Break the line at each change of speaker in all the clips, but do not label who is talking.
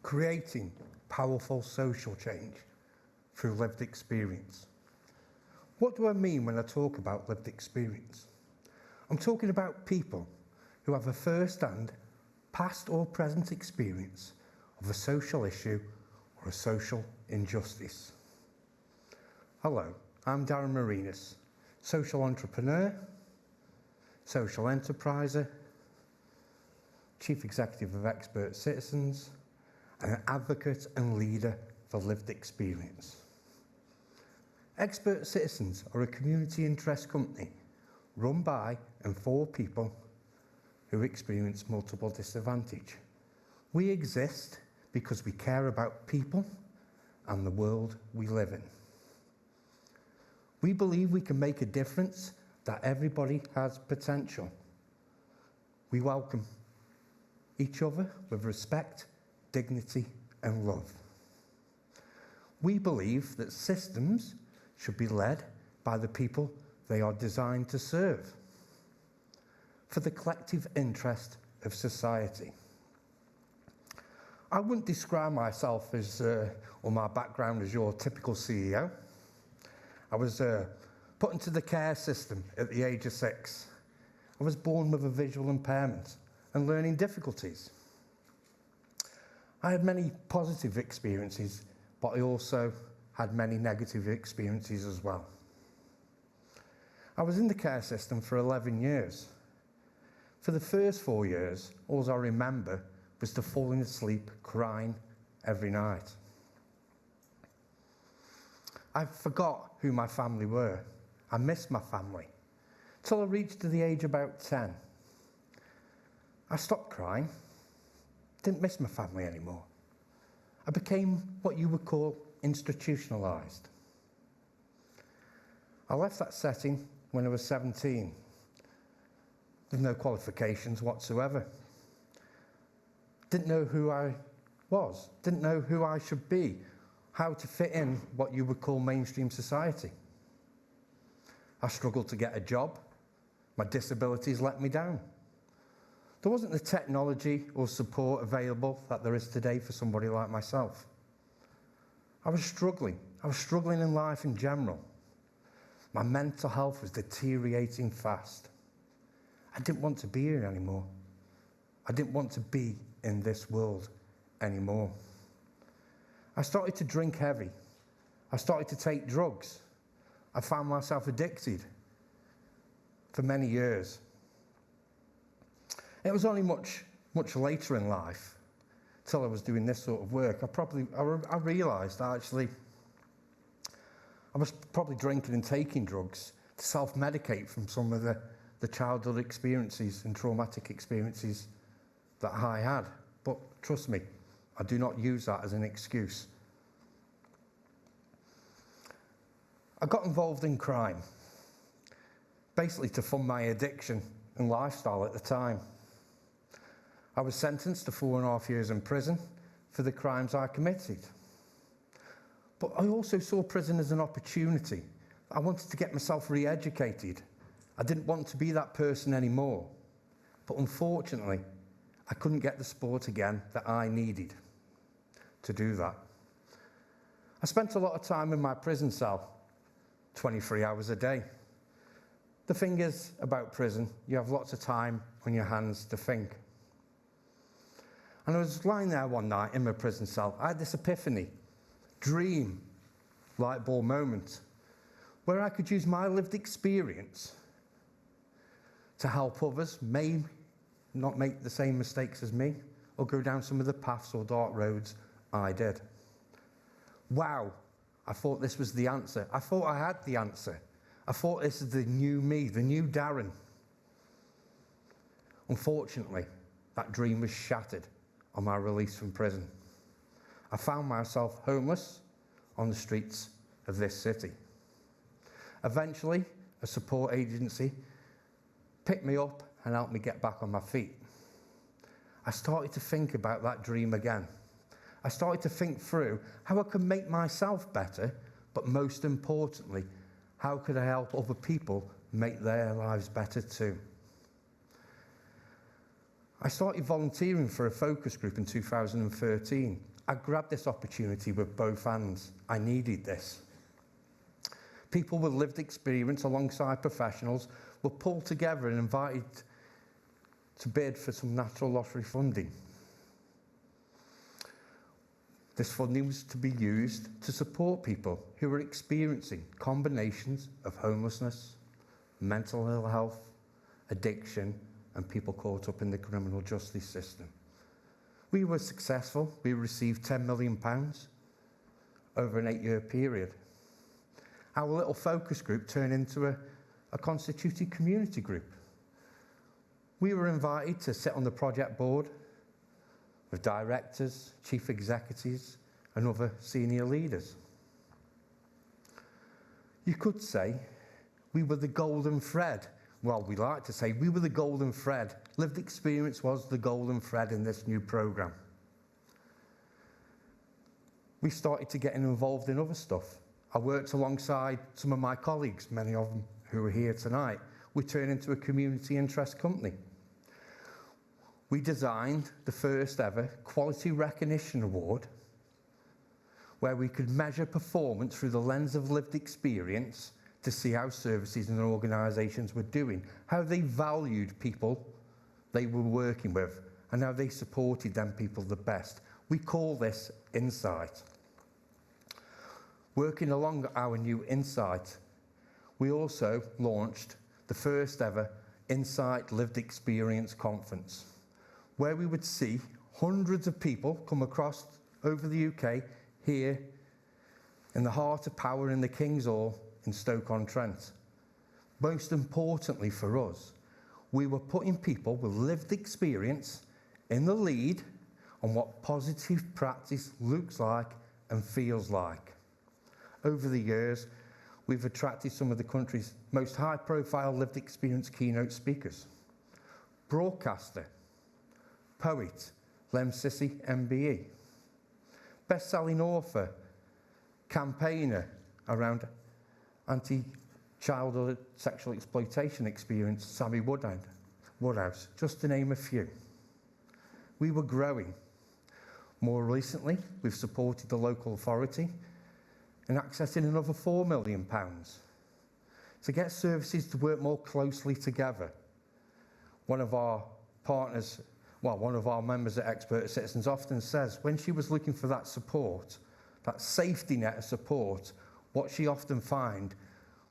creating powerful social change through lived experience. What do I mean when I talk about lived experience? I'm talking about people who have a first-hand, past or present experience of a social issue or a social injustice. Hello, I'm Darren Murinas, social entrepreneur, social enterpriser, Chief Executive of Expert Citizens, and an advocate and leader for lived experience. Expert Citizens are a community interest company run by and for people who experience multiple disadvantage. We exist because we care about people and the world we live in. We believe we can make a difference, that everybody has potential. We welcome each other with respect, dignity, and love. We believe that systems should be led by the people they are designed to serve, for the collective interest of society. I wouldn't describe myself as, or my background as your typical CEO. I was put into the care system at the age of 6. I was born with a visual impairment and learning difficulties. I had many positive experiences, but I also had many negative experiences as well. I was in the care system for 11 years. For the first 4 years, all I remember was to falling asleep crying every night. I forgot who my family were. I missed my family till I reached the age of about 10. I stopped crying, didn't miss my family anymore. I became what you would call institutionalised. I left that setting when I was 17, with no qualifications whatsoever. Didn't know who I was, didn't know who I should be, how to fit in what you would call mainstream society. I struggled to get a job. My disabilities let me down. There wasn't the technology or support available that there is today for somebody like myself. I was struggling in life in general. My mental health was deteriorating fast. I didn't want to be here anymore. I didn't want to be in this world anymore. I started to drink heavy. I started to take drugs. I found myself addicted for many years. It was only much later in life, till I was doing this sort of work, I realised actually I was probably drinking and taking drugs to self-medicate from some of the childhood experiences and traumatic experiences that I had. But trust me, I do not use that as an excuse. I got involved in crime, basically to fund my addiction and lifestyle at the time. I was sentenced to 4.5 years in prison for the crimes I committed. But I also saw prison as an opportunity. I wanted to get myself re-educated. I didn't want to be that person anymore. But unfortunately, I couldn't get the support again that I needed to do that. I spent a lot of time in my prison cell, 23 hours a day. The thing is about prison, you have lots of time on your hands to think. And I was lying there one night in my prison cell. I had this epiphany, dream, light bulb moment, where I could use my lived experience to help others, may not make the same mistakes as me, or go down some of the paths or dark roads I did. Wow, I thought this was the answer. I thought I had the answer. I thought this is the new me, the new Darren. Unfortunately, that dream was shattered on my release from prison. I found myself homeless on the streets of this city. Eventually, a support agency picked me up and helped me get back on my feet. I started to think about that dream again. I started to think through how I could make myself better, but most importantly, how could I help other people make their lives better too? I started volunteering for a focus group in 2013. I grabbed this opportunity with both hands. I needed this. People with lived experience alongside professionals were pulled together and invited to bid for some natural lottery funding. This funding was to be used to support people who were experiencing combinations of homelessness, mental ill health, addiction, and people caught up in the criminal justice system. We were successful. We received £10 million over an 8-year period. Our little focus group turned into a constituted community group. We were invited to sit on the project board with directors, chief executives, and other senior leaders. You could say we were the golden thread. Well, we like to say we were the golden thread. Lived experience was the golden thread in this new programme. We started to get involved in other stuff. I worked alongside some of my colleagues, many of them who are here tonight. We turned into a community interest company. We designed the first ever Quality Recognition Award, where we could measure performance through the lens of lived experience to see how services and organisations were doing, how they valued people they were working with, and how they supported them people the best. We call this Insight. Working along our new Insight, we also launched the first ever Insight Lived Experience Conference, where we would see hundreds of people come across over the UK here in the heart of power in the King's Hall in Stoke-on-Trent. Most importantly for us, we were putting people with lived experience in the lead on what positive practice looks like and feels like. Over the years, we've attracted some of the country's most high-profile lived experience keynote speakers. Broadcaster, poet, Lem Sissy MBE, best-selling author, campaigner around anti-childhood sexual exploitation experience, Sammy Woodhouse, just to name a few. We were growing. More recently, we've supported the local authority in accessing another £4 million to get services to work more closely together. One of our partners, one of our members at Expert Citizens often says when she was looking for that support, that safety net of support, what she often found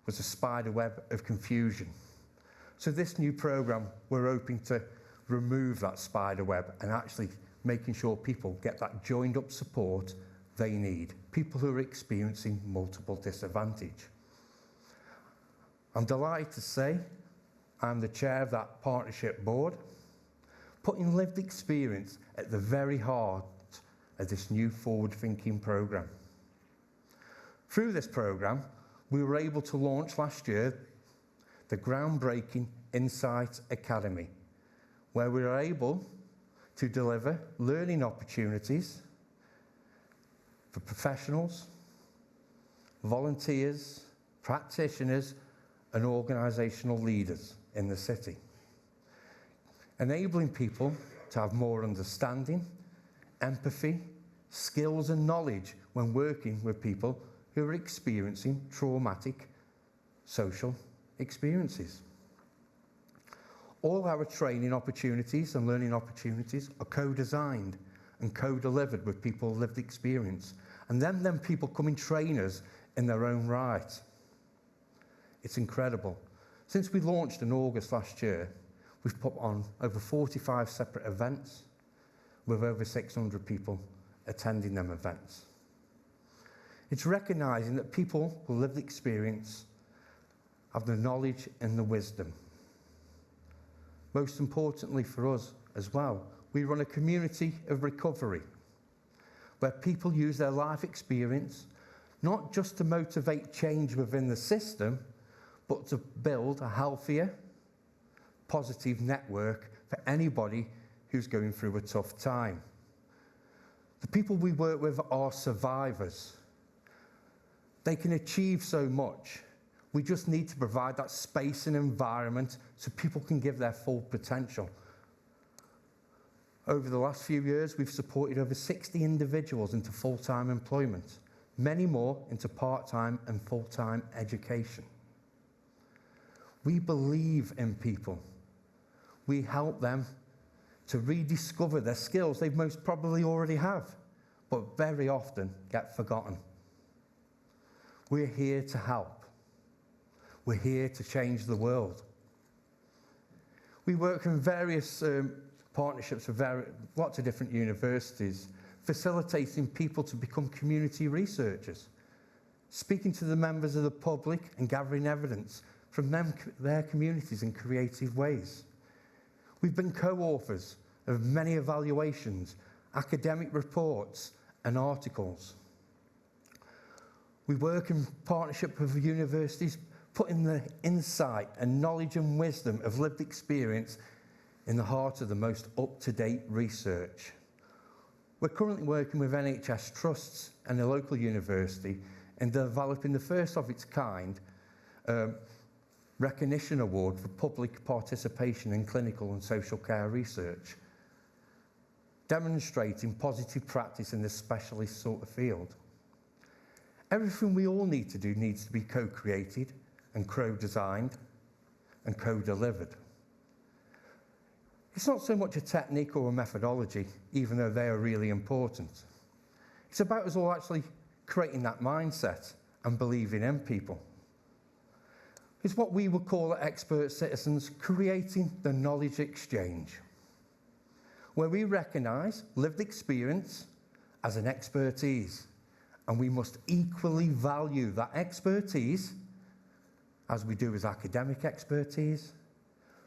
was a spider web of confusion. So this new programme, we're hoping to remove that spider web and actually making sure people get that joined up support they need, people who are experiencing multiple disadvantage. I'm delighted to say I'm the chair of that partnership board, putting lived experience at the very heart of this new forward-thinking programme. Through this programme, we were able to launch last year the groundbreaking Insight Academy, where we were able to deliver learning opportunities for professionals, volunteers, practitioners, and organisational leaders in the city, enabling people to have more understanding, empathy, skills and knowledge when working with people who are experiencing traumatic social experiences. All our training opportunities and learning opportunities are co-designed and co-delivered with people with lived experience, and then people come and train us in their own right. It's incredible. Since we launched in August last year, we've put on over 45 separate events with over 600 people attending them events. It's recognising that people with lived experience have the knowledge and the wisdom. Most importantly for us as well, we run a community of recovery where people use their life experience not just to motivate change within the system, but to build a healthier, positive network for anybody who's going through a tough time. The people we work with are survivors. They can achieve so much. We just need to provide that space and environment so people can give their full potential. Over the last few years, we've supported over 60 individuals into full-time employment, many more into part-time and full-time education. We believe in people. We help them to rediscover their skills they most probably already have, but very often get forgotten. We're here to help. We're here to change the world. We work in various partnerships with lots of different universities, facilitating people to become community researchers, speaking to the members of the public and gathering evidence from their communities in creative ways. We've been co-authors of many evaluations, academic reports, and articles. We work in partnership with universities, putting the insight and knowledge and wisdom of lived experience in the heart of the most up-to-date research. We're currently working with NHS trusts and a local university in developing the first of its kind recognition award for public participation in clinical and social care research, demonstrating positive practice in this specialist sort of field. Everything we all need to do needs to be co-created and co-designed and co-delivered. It's not so much a technique or a methodology, even though they are really important. It's about us all actually creating that mindset and believing in people. It's what we would call at Expert Citizens creating the knowledge exchange, where we recognise lived experience as an expertise, and we must equally value that expertise as we do as academic expertise,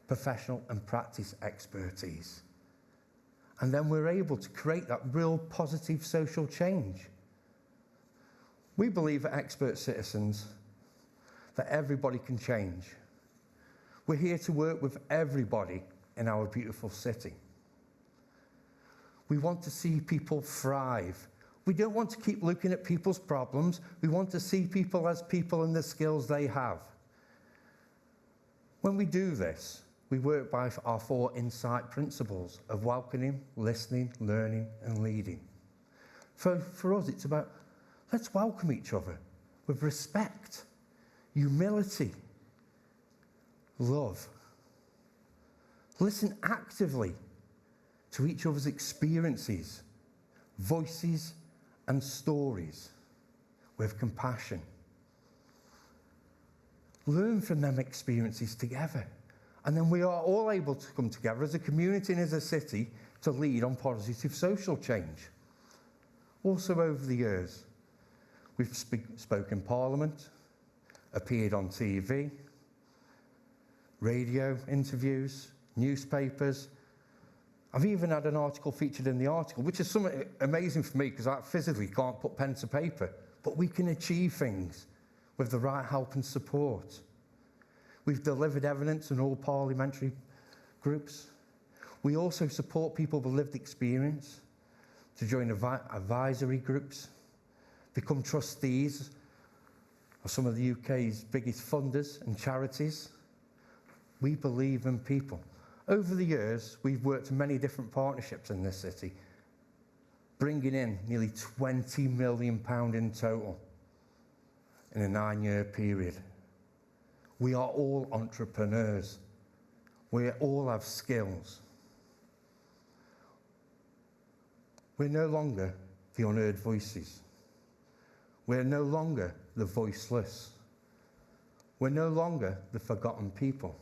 professional and practice expertise. And then we're able to create that real positive social change. We believe at Expert Citizens that everybody can change. We're here to work with everybody in our beautiful city. We want to see people thrive. We don't want to keep looking at people's problems. We want to see people as people and the skills they have. When we do this, we work by our 4 insight principles of welcoming, listening, learning, and leading. For us, it's about, let's welcome each other with respect, humility, love. Listen actively to each other's experiences, voices, and stories with compassion. Learn from them experiences together. And then we are all able to come together as a community and as a city to lead on positive social change. Also over the years, we've spoken in Parliament, appeared on TV, radio interviews, newspapers. I've even had an article featured in the article, which is something amazing for me because I physically can't put pen to paper, but we can achieve things with the right help and support. We've delivered evidence in all parliamentary groups. We also support people with lived experience to join advisory groups, become trustees of some of the UK's biggest funders and charities. We believe in people. Over the years, we've worked in many different partnerships in this city, bringing in nearly £20 million in total in a 9-year period. We are all entrepreneurs. We all have skills. We're no longer the unheard voices. We're no longer the voiceless. We're no longer the forgotten people.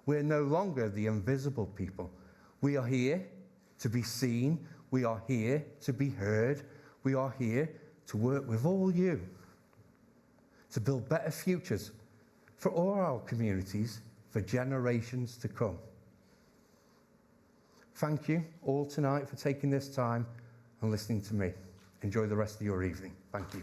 We're no longer the invisible people. We are here to be seen. We are here to be heard. We are here to work with all you to build better futures for all our communities for generations to come. Thank you all tonight for taking this time and listening to me. Enjoy the rest of your evening. Thank you.